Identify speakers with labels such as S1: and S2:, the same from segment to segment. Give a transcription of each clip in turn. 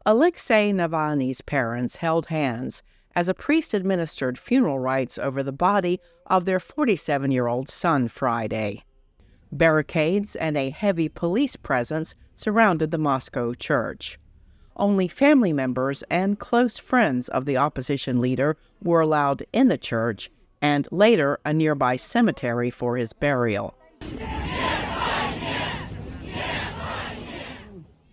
S1: Alexey Navalny's parents held hands as a priest administered funeral rites over the body of their 47-year-old son Friday. Barricades and a heavy police presence surrounded the Moscow church. Only family members and close friends of the opposition leader were allowed in the church and later a nearby cemetery for his burial.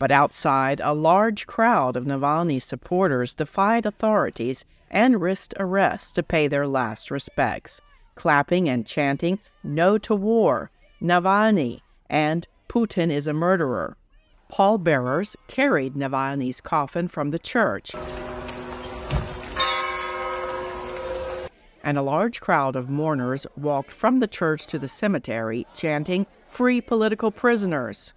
S1: But outside, a large crowd of Navalny supporters defied authorities and risked arrest to pay their last respects, clapping and chanting "No to war," "Navalny," and "Putin is a murderer." Pallbearers carried Navalny's coffin from the church, and a large crowd of mourners walked from the church to the cemetery, chanting "Free political prisoners."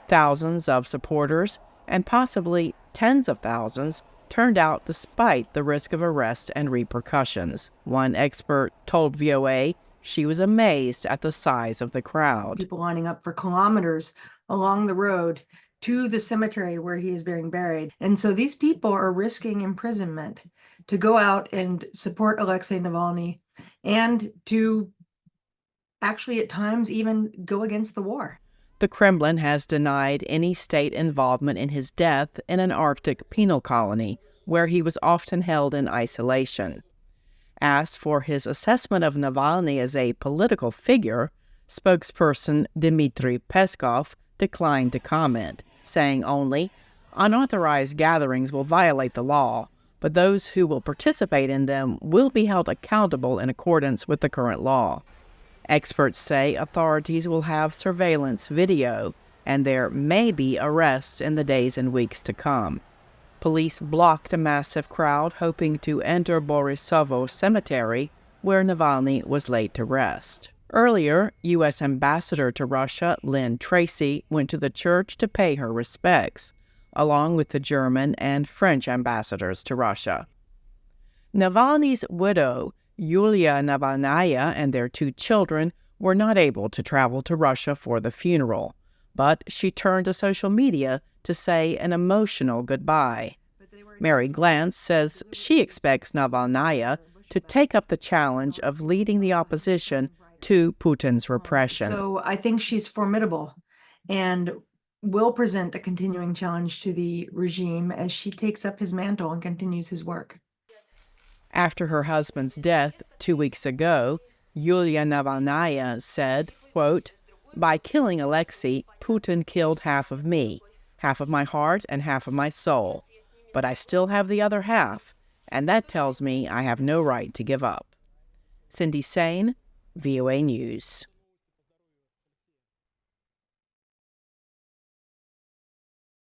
S1: Thousands of supporters, and possibly tens of thousands, turned out despite the risk of arrest and repercussions. One expert told VOA she was amazed at the size of the crowd.
S2: People lining up for kilometers along the road to the cemetery where he is being buried. And so these people are risking imprisonment to go out and support Alexey Navalny and to actually at times even go against the war.
S1: The Kremlin has denied any state involvement in his death in an Arctic penal colony, where he was often held in isolation. Asked for his assessment of Navalny as a political figure, spokesperson Dmitry Peskov declined to comment, saying only, "Unauthorized gatherings will violate the law, but those who will participate in them will be held accountable in accordance with the current law." Experts say authorities will have surveillance video, and there may be arrests in the days and weeks to come. Police blocked a massive crowd hoping to enter Borisovo Cemetery, where Navalny was laid to rest. Earlier, U.S. Ambassador to Russia Lynn Tracy went to the church to pay her respects, along with the German and French ambassadors to Russia. Navalny's widow, Yulia Navalnaya, and their 2 children were not able to travel to Russia for the funeral, but she turned to social media to say an emotional goodbye. Mary Glantz says she expects Navalnaya to take up the challenge of leading the opposition to Putin's repression.
S2: So I think she's formidable and will present a continuing challenge to the regime as she takes up his mantle and continues his work.
S1: After her husband's death 2 weeks ago, Yulia Navalnaya said, quote, "By killing Alexei, Putin killed half of me, half of my heart and half of my soul. But I still have the other half, and that tells me I have no right to give up." Cindy Saine, VOA News.